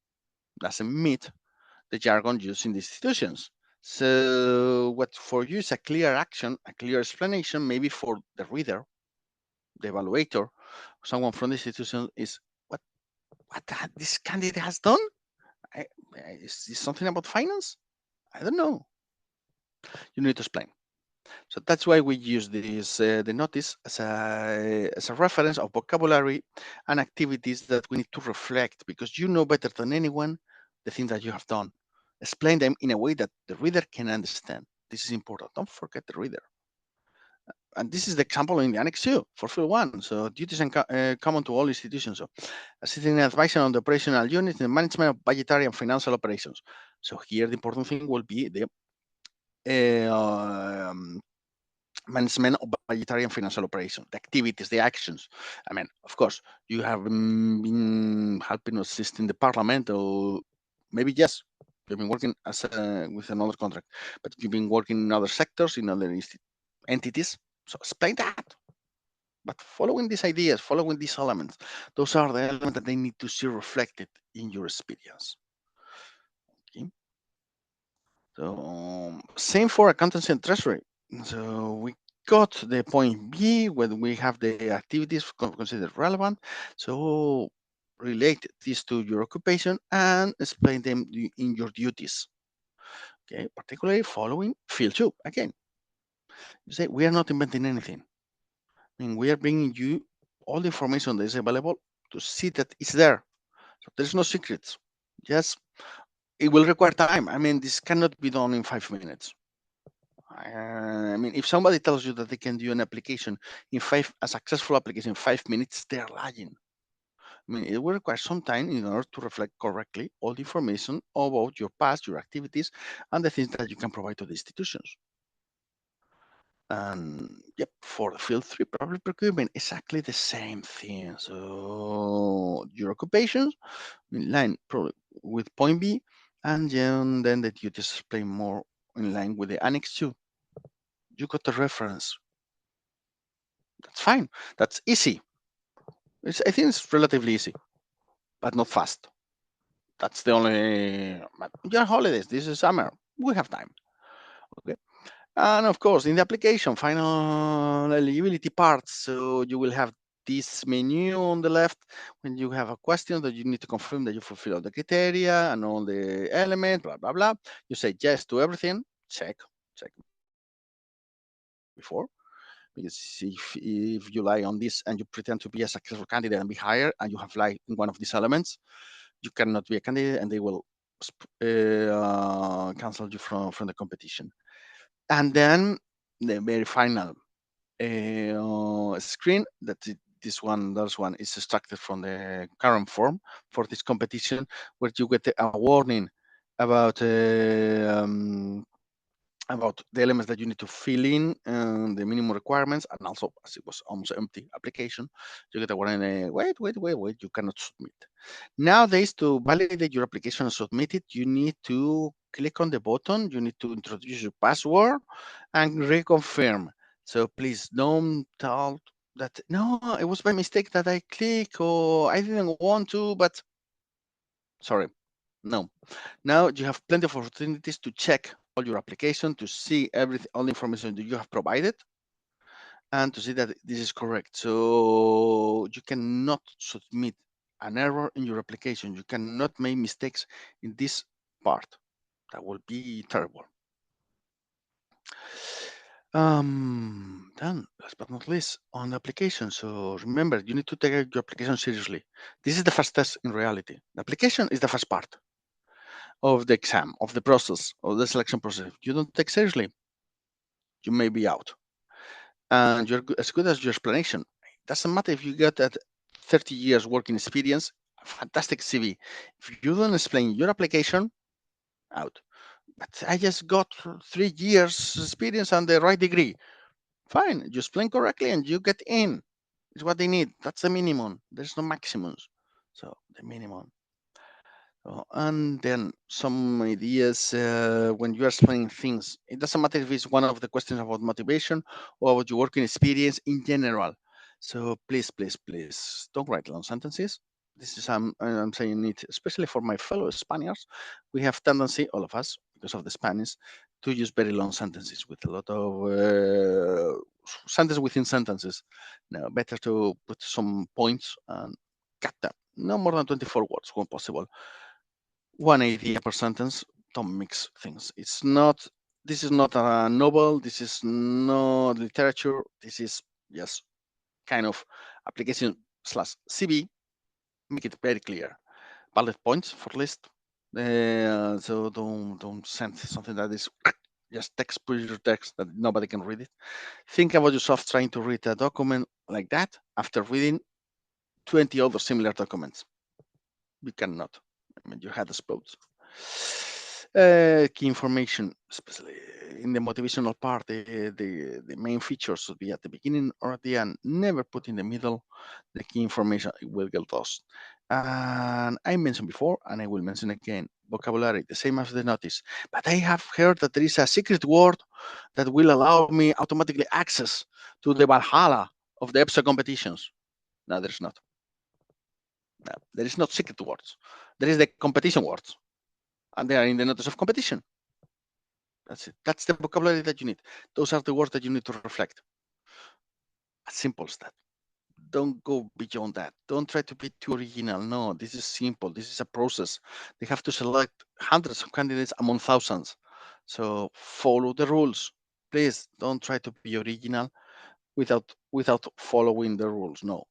doesn't meet the jargon used in the institutions. So what for you is a clear action, a clear explanation, maybe for the reader, the evaluator, someone from the institution is what this candidate has done. I, is this something about finance? I don't know. You need to explain. So that's why we use this the notice as a reference of vocabulary and activities that we need to reflect, because you know better than anyone the things that you have done. Explain them in a way that the reader can understand. This is important. Don't forget the reader. And this is the example in the Annex 2 for Field 1. So duties and common to all institutions. So assisting and advising on the operational unit and management of budgetary and financial operations. So here the important thing will be the management of budgetary and financial operations, the activities, the actions. I mean, of course, you have been helping or assisting the parliament, or maybe yes, you've been working as with another contract, but you've been working in other sectors, in other entities. So explain that. But following these ideas, following these elements, those are the elements that they need to see reflected in your experience. Okay. So same for accountancy and treasury. So we got the point B when we have the activities considered relevant. So relate this to your occupation and explain them in your duties. Okay, particularly following field 2. Again, you say we are not inventing anything. I mean, we are bringing you all the information that is available to see that it's there. So there's no secrets. Yes, it will require time. I mean, this cannot be done in 5 minutes. I mean, if somebody tells you that they can do an application a successful application in 5 minutes, they're lying. I mean, it will require some time in order to reflect correctly all the information about your past, your activities, and the things that you can provide to the institutions. And yep, for the field 3 public procurement, exactly the same thing. So your occupations in line with point B, and then the duties explain more in line with the Annex 2. You got the reference. That's fine. That's easy. I think it's relatively easy, but not fast. That's the only. But you're on holidays. This is summer. We have time. Okay. And of course, in the application, final eligibility parts. So you will have this menu on the left when you have a question that you need to confirm that you fulfill all the criteria and all the elements, blah, blah, blah. You say yes to everything. Check before. Because if you lie on this and you pretend to be a successful candidate and be hired and you have lied in one of these elements, you cannot be a candidate and they will cancel you from the competition. And then the very final screen, this one is extracted from the current form for this competition, where you get a warning about the elements that you need to fill in, the minimum requirements, and also, as it was almost empty application, you get a warning, wait, you cannot submit. Nowadays, to validate your application and submit it, you need to click on the button, you need to introduce your password and reconfirm. So please don't tell that, no, it was by mistake that I click, or I didn't want to, but sorry, no. Now you have plenty of opportunities to check all your application, to see all the information that you have provided, and to see that this is correct. So you cannot submit an error in your application. You cannot make mistakes in this part. That will be terrible. Then, last but not least, on the application. So remember, you need to take your application seriously. This is the first test in reality. The application is the first part of the exam, of the process, of the selection process. If you don't take seriously, you may be out. And you're as good as your explanation. It doesn't matter if you get that 30 years working experience, a fantastic CV. If you don't explain your application, out. But I just got 3 years experience and the right degree. Fine, you explain correctly and you get in. It's what they need. That's the minimum. There's no maximums. So the minimum. And then some ideas when you are explaining things. It doesn't matter if it's one of the questions about motivation or about your working experience in general. So please, don't write long sentences. This is I'm saying it, especially for my fellow Spaniards. We have tendency, all of us, because of the Spanish, to use very long sentences with a lot of sentences within sentences. No, better to put some points and cut them. No more than 24 words when possible. One idea per sentence. Don't mix things. It's not. This is not a novel. This is not literature. This is just kind of application slash CV. Make it very clear. Bullet points for list. So don't send something that is just text, pure text that nobody can read it. Think about yourself trying to read a document like that after reading 20 other similar documents. You cannot. I mean, your head explodes. Key information, especially in the motivational part, the main features should be at the beginning or at the end. Never put in the middle. The key information will get lost. And I mentioned before, and I will mention again, vocabulary, the same as the notice. But I have heard that there is a secret word that will allow me automatically access to the Valhalla of the EPSO competitions. No, there's not. No, there is not secret words. There is the competition words, and they are in the notice of competition. That's it. That's the vocabulary that you need. Those are the words that you need to reflect. As simple as that. Don't go beyond that. Don't try to be too original. No, this is simple. This is a process. They have to select hundreds of candidates among thousands. So follow the rules. Please don't try to be original without following the rules. No,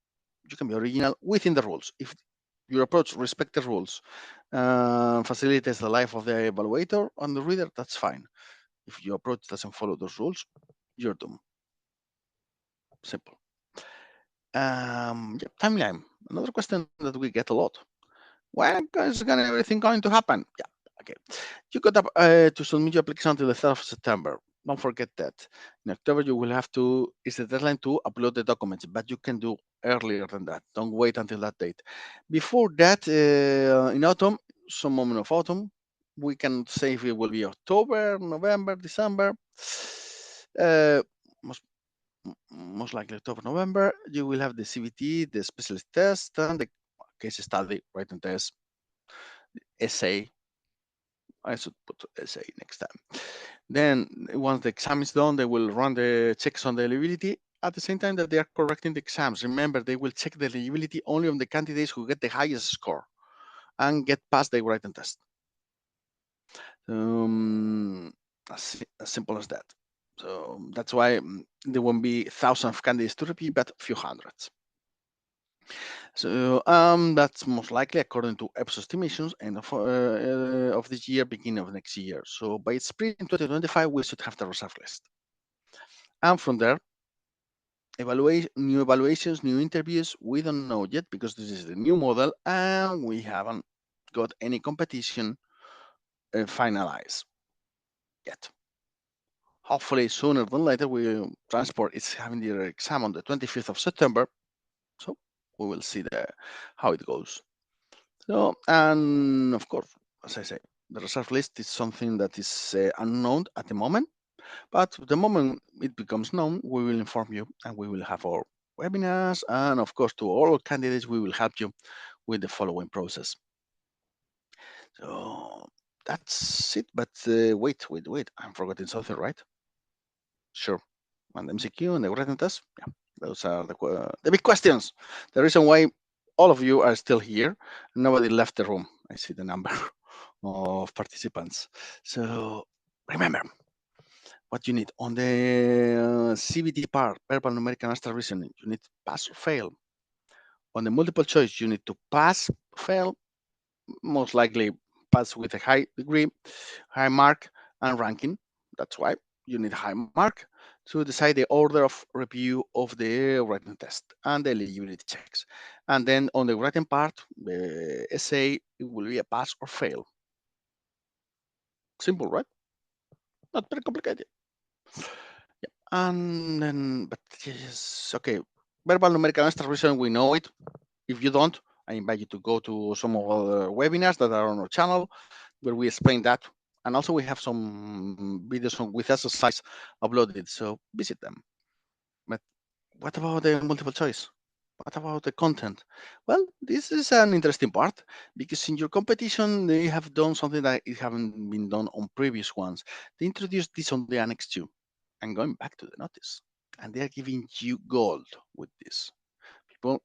you can be original within the rules. If your approach respects the rules, facilitates the life of the evaluator and the reader, that's fine. If your approach doesn't follow those rules, you're doomed. Simple. Yeah, timeline. Another question that we get a lot. When is everything going to happen? Yeah, okay. You got to submit your application until the 3rd of September. Don't forget that. In October, you will have to, it's the deadline to upload the documents, but you can do earlier than that. Don't wait until that date. Before that, in autumn, some moment of autumn, we can say if it will be October, November, December. Most most likely October, November, you will have the CBT, the specialist test, and the case study, written test, essay. I should put essay next time. Then, once the exam is done, they will run the checks on the eligibility at the same time that they are correcting the exams. Remember, they will check the eligibility only on the candidates who get the highest score and get past the written test. As simple as that. So that's why there won't be thousands of candidates to repeat, but a few hundreds. So that's most likely according to EPSO estimations end of this year, beginning of next year. So by spring 2025, we should have the reserve list. And from there, new evaluations, new interviews, we don't know yet because this is the new model and we haven't got any competition finalized yet. Hopefully sooner than later, transport is having their exam on the 25th of September. So we will see how it goes. So, and of course, as I say, the reserve list is something that is unknown at the moment, but the moment it becomes known, we will inform you and we will have our webinars. And of course, to all candidates, we will help you with the following process. So that's it. But wait, I'm forgetting something, right? Sure. And the MCQ and the written test. Yeah, those are the big questions. The reason why all of you are still here, nobody left the room. I see the number of participants. So remember what you need on the CBT part, verbal, numerical, abstract reasoning. You need pass or fail. On the multiple choice, you need to pass, fail, most likely pass with a high degree, high mark, and ranking. That's why you need high mark to decide the order of review of the written test and the eligibility checks. And then on the written part, the essay, it will be a pass or fail. Simple, right? Not very complicated. Yeah. And then, but yes, okay. Verbal, numerical, abstract reasoning, we know it. If you don't, I invite you to go to some of our webinars that are on our channel where we explain that. And also we have some videos with exercise uploaded, so visit them. But what about the multiple choice? What about the content? Well, this is an interesting part because in your competition they have done something that it haven't been done on previous ones. They introduced this on the Annex 2. I'm going back to the notice, and they are giving you gold with this. People,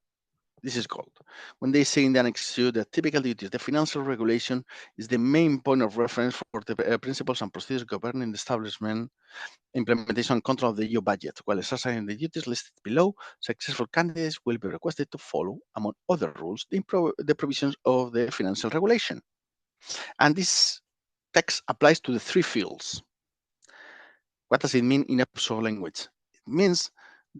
this is gold. When they say in the Annex 2 that typical duties, the financial regulation is the main point of reference for the principles and procedures governing the establishment, implementation, and control of the EU budget. While exercising the duties listed below, successful candidates will be requested to follow, among other rules, the provisions of the financial regulation. And this text applies to the three fields. What does it mean in EPSO language? It means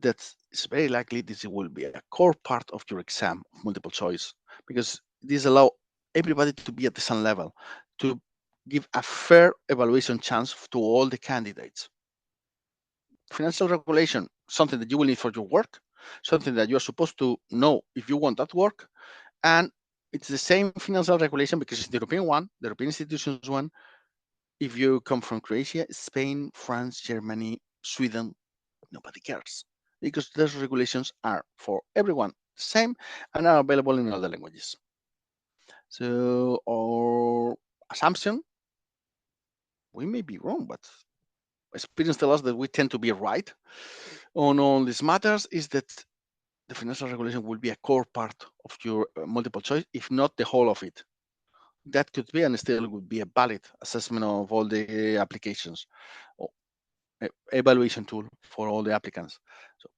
that it's very likely this will be a core part of your exam of multiple choice, because this allows everybody to be at the same level, to give a fair evaluation chance to all the candidates. Financial regulation, something that you will need for your work, something that you're supposed to know if you want that work, and it's the same financial regulation because it's the European one, the European institutions one. If you come from Croatia, Spain, France, Germany, Sweden, nobody cares because those regulations are for everyone the same and are available in all the languages. So our assumption, we may be wrong, but experience tells us that we tend to be right on all these matters, is that the financial regulation will be a core part of your multiple choice, if not the whole of it. That could be and still would be a valid assessment of all the applications or evaluation tool for all the applicants. So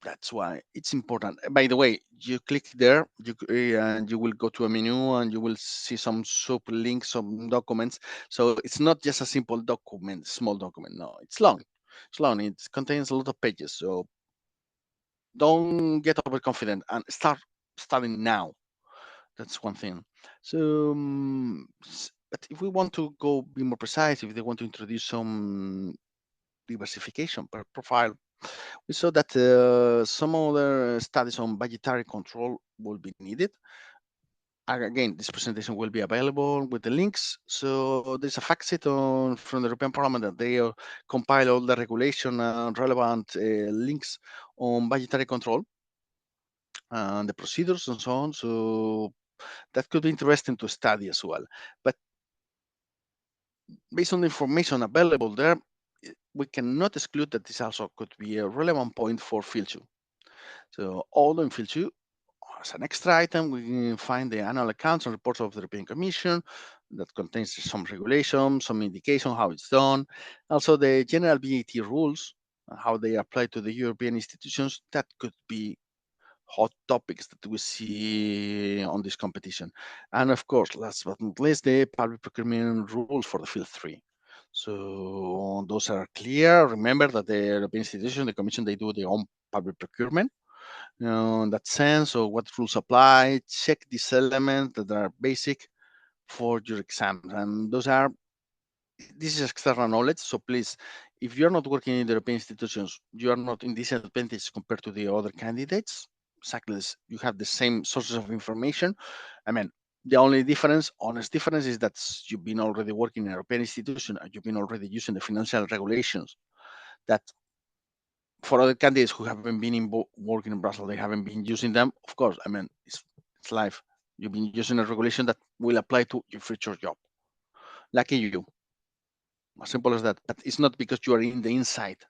that's why it's important. By the way, you click there, and you will go to a menu and you will see some sub links, some documents. So it's not just a simple document, small document. No, it's long. It's long. It contains a lot of pages. So don't get overconfident and start studying now. That's one thing. So, but if we want to go be more precise, if they want to introduce some diversification per profile, we saw that some other studies on budgetary control will be needed. Again, this presentation will be available with the links. So there's a fact sheet from the European Parliament that they compile all the regulation and relevant links on budgetary control and the procedures and so on. So that could be interesting to study as well. But based on the information available there, we cannot exclude that this also could be a relevant point for field 2. So although in field 2, as an extra item, we can find the annual accounts and reports of the European Commission that contains some regulation, some indication how it's done. Also the general VAT rules, how they apply to the European institutions, that could be hot topics that we see on this competition. And of course, last but not least, the public procurement rules for the field 3. So those are clear. Remember that the European institution, the Commission, they do their own public procurement. In that sense, so what rules apply, check these elements that are basic for your exams. And this is external knowledge. So please, if you're not working in the European institutions, you are not in disadvantage compared to the other candidates. Exactly, you have the same sources of information. I mean, the only difference, honest difference, is that you've been already working in a European institution and you've been already using the financial regulations that for other candidates who haven't been working in Brussels, they haven't been using them. Of course, I mean, it's life. You've been using a regulation that will apply to your future job. Lucky you. As simple as that. But it's not because you are in the inside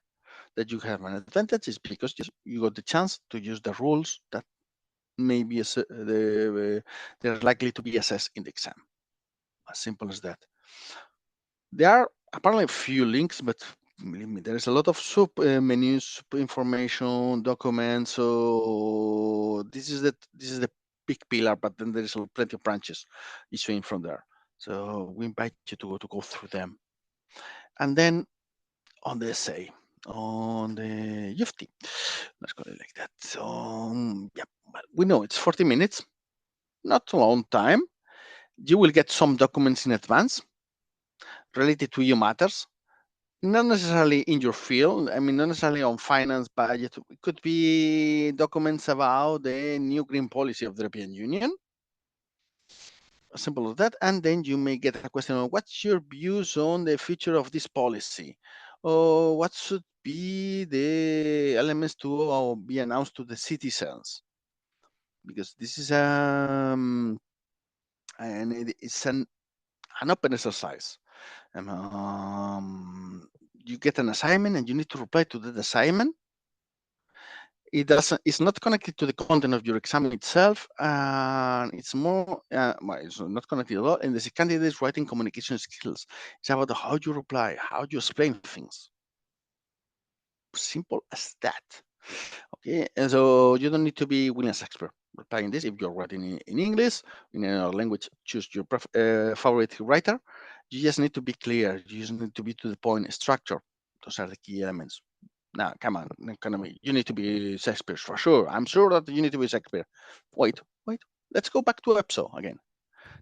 that you have an advantage. It's because you got the chance to use the rules that may be they're likely to be assessed in the exam. As simple as that. There are apparently a few links, but believe me, there's a lot of sub menus, sub information, documents. So this is the big pillar, but then there's plenty of branches issuing from there. So we invite you to go through them. And then on the essay, on the UFT, let's call it like that. So yeah, well, we know it's 40 minutes, not a long time. You will get some documents in advance related to EU matters, not necessarily in your field. I mean, not necessarily on finance, budget. It could be documents about the new green policy of the European Union. As simple as that. And then you may get a question on what's your views on the future of this policy? Or what should be the elements to be announced to the citizens? because this is and it's an open exercise. You get an assignment and you need to reply to that assignment. It's not connected to the content of your exam itself, and it's more, well, it's not connected at all. And the second is writing communication skills. It's about how you reply, how you explain things. Simple as that. Okay, and so you don't need to be Williams expert replying this. If you're writing in English, in another language, choose your favorite writer. You just need to be clear. You just need to be to the point. Structure. Those are the key elements. Now, come on, economy. You need to be Shakespeare for sure. I'm sure that you need to be Shakespeare. Wait. Let's go back to EPSO again.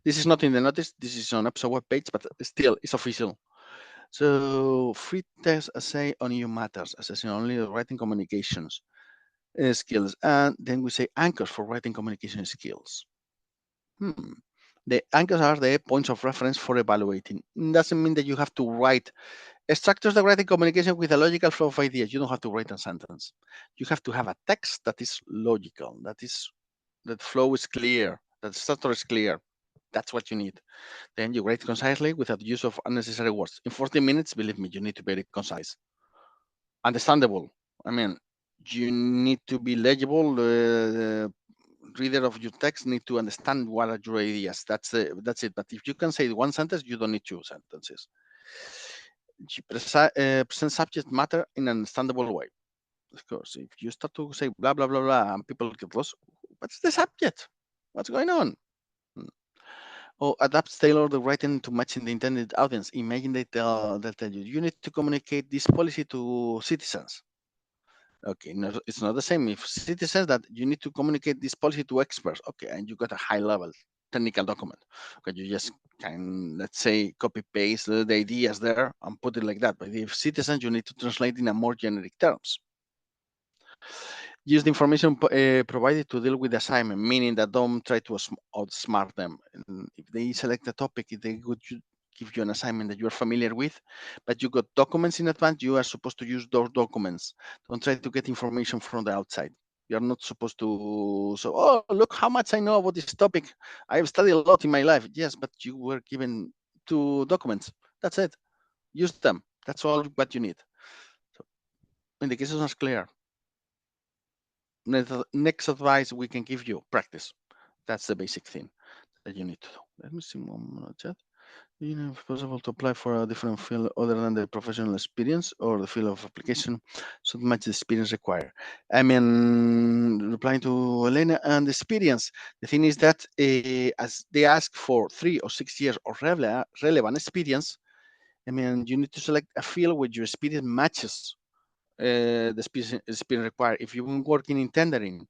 This is not in the notice. This is on EPSO webpage, but still, it's official. So, free test essay on EU matters, assessing only the writing communications skills, and then we say anchors for writing communication skills. The anchors are the points of reference for evaluating. It doesn't mean that you have to write structures the writing communication with a logical flow of ideas. You don't have to write a sentence. You have to have a text that is logical, that flow is clear, that structure is clear. That's what you need. Then you write concisely without use of unnecessary words. In 40 minutes, believe me, you need to be very concise. Understandable. I mean, you need to be legible. Reader of your text need to understand what are your ideas. That's it. But if you can say one sentence, you don't need two sentences. You present subject matter in an understandable way. Of course, if you start to say blah blah blah blah and people get lost, what's the subject? What's going on? Or adapt tailor the writing to matching the intended audience. Imagine they tell you need to communicate this policy to citizens. Okay, no, it's not the same. If citizens that you need to communicate this policy to experts, okay, and you got a high level technical document. Okay, you just can, let's say, copy paste the ideas there and put it like that. But if citizens, you need to translate in a more generic terms. Use the information provided to deal with the assignment, meaning that don't try to outsmart them. And if they select a topic, if they would give you an assignment that you're familiar with, but you got documents in advance, you are supposed to use those documents. Don't try to get information from the outside. You're not supposed to, so, oh, look how much I know about this topic. I've studied a lot in my life. Yes, but you were given 2 documents. That's it. Use them. That's all what you need. So, indications are clear. Next advice we can give you, practice. That's the basic thing that you need to do. Let me see one more chat. You know, if possible to apply for a different field other than the professional experience or the field of application should match the experience required. I mean, replying to Elena and the experience, the thing is that as they ask for 3 or 6 years of relevant experience, I mean, you need to select a field where your experience matches the experience required. If you've been working in tendering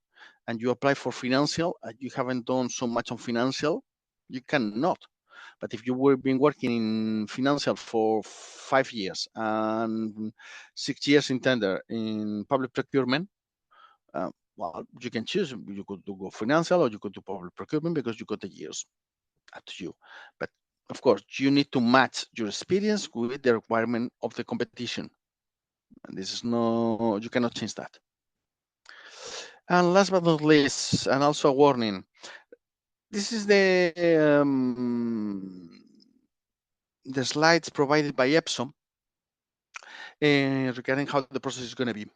and you apply for financial and you haven't done so much on financial, you cannot. But if you were been working in financial for 5 years and 6 years in tender in public procurement, well, you can choose. You could do go financial or you could do public procurement because you got the years. Up to you. But of course, you need to match your experience with the requirement of the competition. And this is no, you cannot change that. And last but not least, and also a warning, this is the slides provided by EPSO regarding how the process is going to be.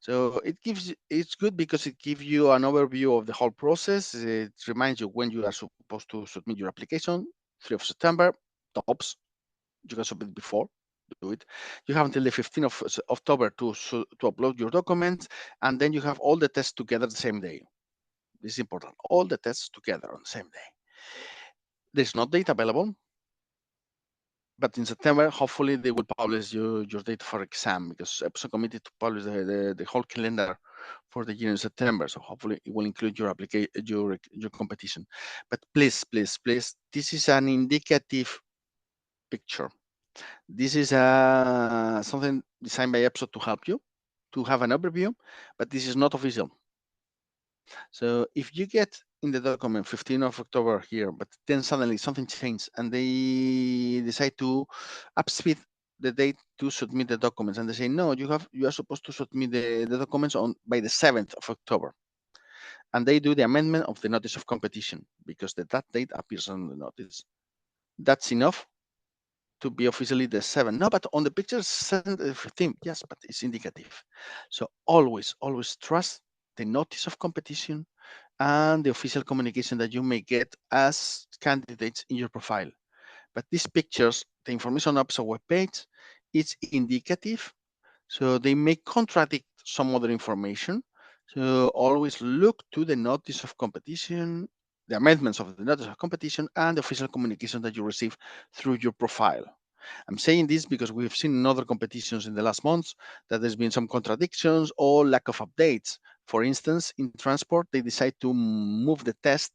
So it's good because it gives you an overview of the whole process. It reminds you when you are supposed to submit your application, 3 of September, tops. You can submit before. Do it. You have until the 15th of October to upload your documents, and then you have all the tests together the same day. This is important. All the tests together on the same day. There's no date available, but in September, hopefully they will publish your date for exam because EPSO committed to publish the whole calendar for the year in September. So hopefully it will include your application, your competition. But please, this is an indicative picture. This is something designed by EPSO to help you to have an overview, but this is not official. So if you get in the document 15th of October here, but then suddenly something changed and they decide to upspeed the date to submit the documents, and they say no, you are supposed to submit the documents by the 7th of October. and they do the amendment of the notice of competition because that date appears on the notice. That's enough to be officially the 7th. No, but on the picture, 15th. Yes, but it's indicative. So always trust the notice of competition and the official communication that you may get as candidates in your profile. But these pictures, the information on EPSO webpage, it's indicative. So they may contradict some other information. So always look to the notice of competition, the amendments of the notice of competition, and the official communication that you receive through your profile. I'm saying this because we've seen in other competitions in the last months that there's been some contradictions or lack of updates. For instance, in transport, they decide to move the test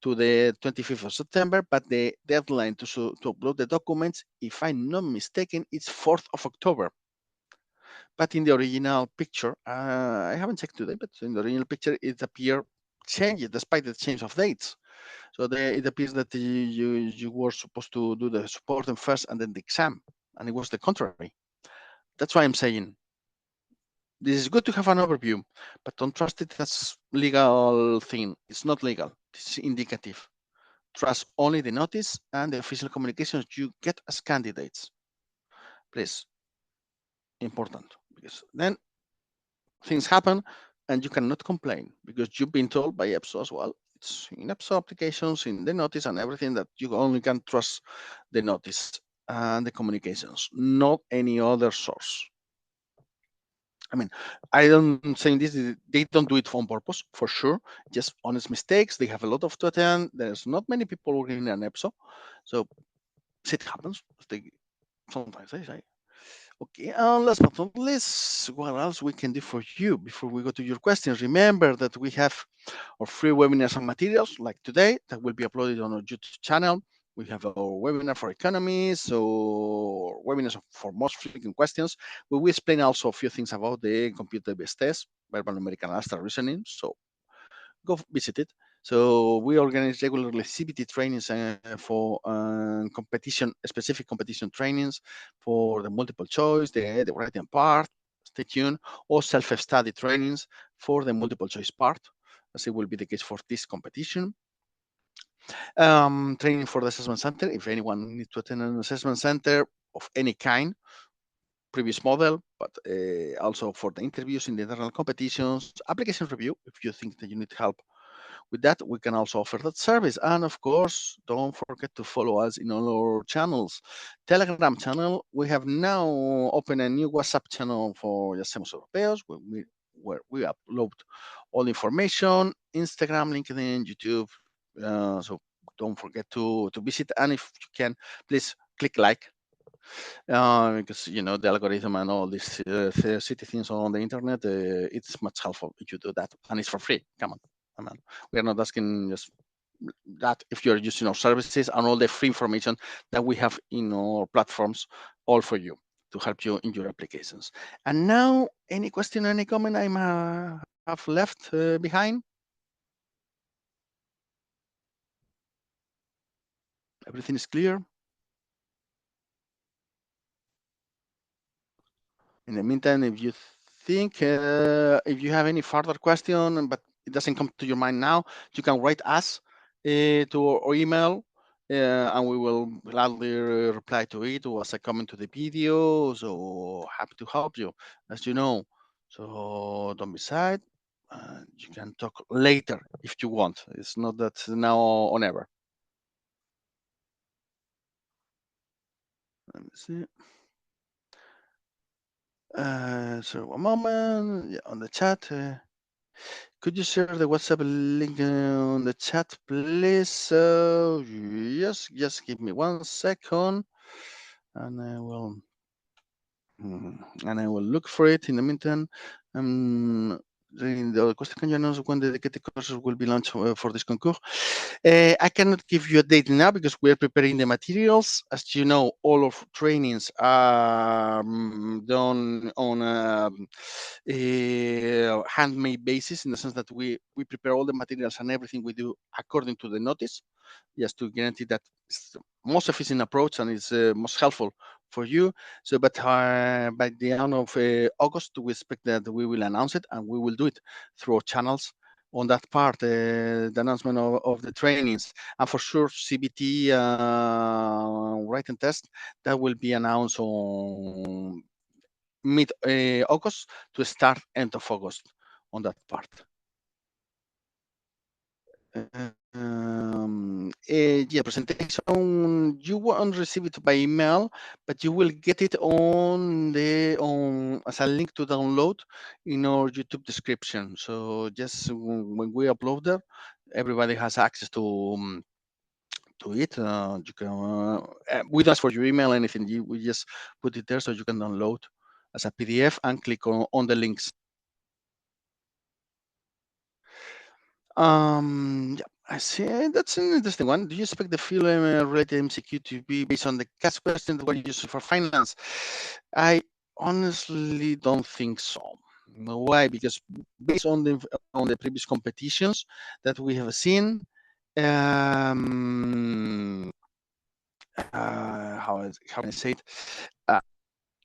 to the 25th of September, but the deadline to upload the documents, if I'm not mistaken, it's 4th of October. But in the original picture, I haven't checked today, but in the original picture, it appeared changed despite the change of dates. So it appears that you were supposed to do the supporting first and then the exam, and it was the contrary. That's why I'm saying this is good to have an overview, but don't trust it as legal thing. It's not legal. It's indicative. Trust only the notice and the official communications you get as candidates. Please, important, because then things happen and you cannot complain because you've been told by EPSO as well. It's in EPSO applications, in the notice and everything that you only can trust the notice and the communications, not any other source. I mean, I don't saying this, they don't do it on purpose, for sure. Just honest mistakes. They have a lot of to attend. There's not many people working in an EPSO. So shit happens. Sometimes they say. Okay, and last but not least, what else we can do for you before we go to your questions? Remember that we have our free webinars and materials like today that will be uploaded on our YouTube channel. We have our webinar for economies, so webinars for most frequent questions. We will explain also a few things about the computer-based test, verbal, numerical, and abstract reasoning. So go visit it. So we organize regularly CBT trainings for competition, specific competition trainings for the multiple choice, the writing part, stay tuned, or self-study trainings for the multiple choice part, as it will be the case for this competition. Training for the assessment center, if anyone needs to attend an assessment center of any kind, previous model, but also for the interviews in the internal competitions, application review, if you think that you need help with that, we can also offer that service. And of course, don't forget to follow us in all our channels. Telegram channel, we have now opened a new WhatsApp channel for Semos Europeos, where we upload all information, Instagram, LinkedIn, YouTube. So don't forget to visit. And if you can, please click like, because you know the algorithm and all these city things on the internet, it's much helpful if you do that, and it's for free. Come on, I mean, we are not asking just that if you're using our services and all the free information that we have in our platforms, all for you to help you in your applications. And now, any question, any comment I might have left behind? Everything is clear. In the meantime, if you think, if you have any further question, but it doesn't come to your mind now, you can write us to our email, and we will gladly reply to it or as a comment to the video. So happy to help you, as you know. So don't be sad. You can talk later if you want. It's not that now or never. Let me see. So one moment. Yeah, on the chat. Could you share the WhatsApp link on the chat, please? Yes, just give me 1 second, and I will look for it. In the meantime, the other question, can you announce when the dedicated courses will be launched for this concours? I cannot give you a date now because we are preparing the materials. As you know, all of trainings are done on a handmade basis, in the sense that we prepare all the materials and everything we do according to the notice, just to guarantee that it's the most efficient approach and it's most helpful for you. So, but by the end of August, we expect that we will announce it, and we will do it through our channels on that part, the announcement of the trainings, and for sure CBT writing test that will be announced on mid August to start end of August on that part. Yeah, presentation you won't receive it by email, but you will get it on as a link to download in our YouTube description. So just when we upload there, everybody has access to it. You can we don't ask for your email or anything. We just put it there so you can download as a PDF and click on the links. Yeah, I see. That's an interesting one. Do you expect the film related MCQ to be based on the cast questions that were used for finance? I honestly don't think so. Why? Because based on the previous competitions that we have seen, how can I say it?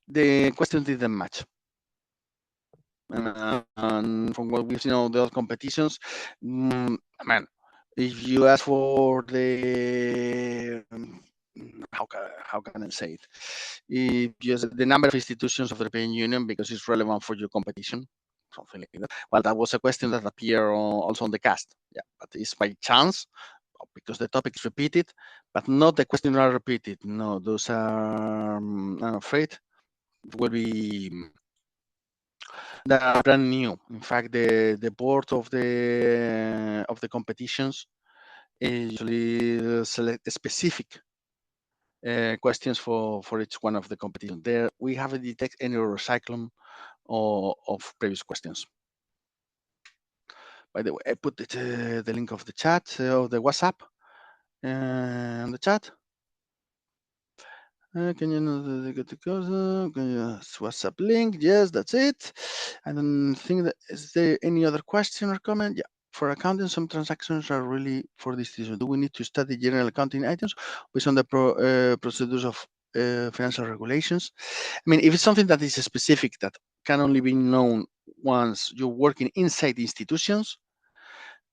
The questions didn't match. And from what we've seen on the other competitions, man, if you ask for the how can I say it? If just the number of institutions of the European Union because it's relevant for your competition, something like that. Well, that was a question that appeared also on the cast. Yeah, but it's by chance because the topic is repeated, but not the questions are repeated. No, those are, I'm afraid, will be that are brand new. In fact, the board of the competitions usually select specific questions for each one of the competitions. There we haven't detected any recycling of previous questions. By the way, I put the link of the chat of the WhatsApp in the chat. Can you get the WhatsApp link? Yes, that's it. I don't think that is there any other question or comment? Yeah. For accounting, some transactions are really for this season. Do we need to study general accounting items based on the procedures of financial regulations? I mean, if it's something that is specific that can only be known once you're working inside the institutions,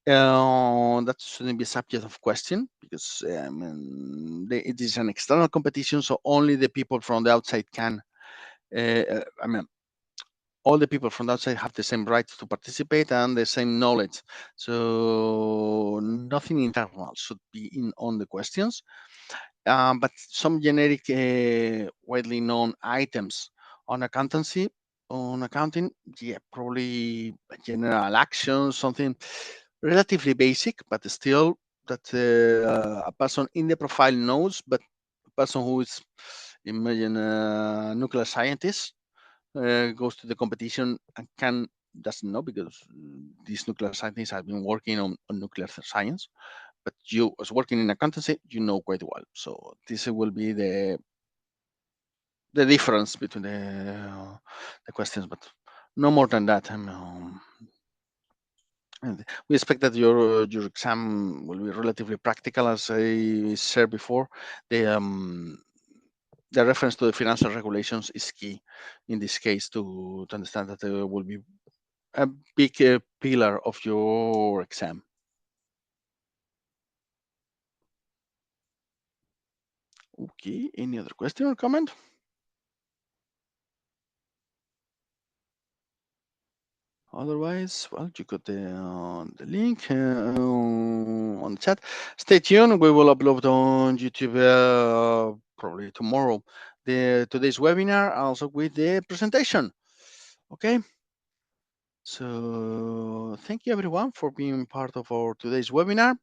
that shouldn't be a subject of question because it is an external competition, so only the people from the outside can. I mean, all the people from the outside have the same rights to participate and the same knowledge. So nothing internal should be in on the questions. But some generic, widely known items on accountancy, on accounting, yeah, probably general action, something relatively basic, but still that a person in the profile knows, but a person who is, imagine a nuclear scientist, goes to the competition and doesn't know because these nuclear scientists have been working on nuclear science, but you as working in accountancy, you know quite well. So this will be the difference between the questions, but no more than that. And we expect that your exam will be relatively practical, as I said before. The reference to the financial regulations is key in this case to understand that there will be a big pillar of your exam. Okay, any other question or comment? Otherwise, well, you got the link on the chat. Stay tuned. We will upload on YouTube probably tomorrow today's webinar, also with the presentation. Okay. So thank you everyone for being part of our today's webinar.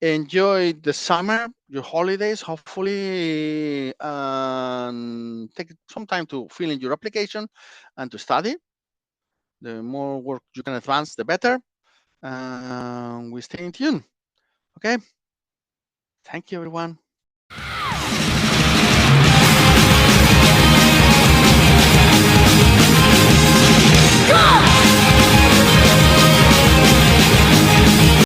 Enjoy the summer, your holidays, hopefully, and take some time to fill in your application and to study. The more work you can advance, the better. We stay in tune. Okay. Thank you, everyone.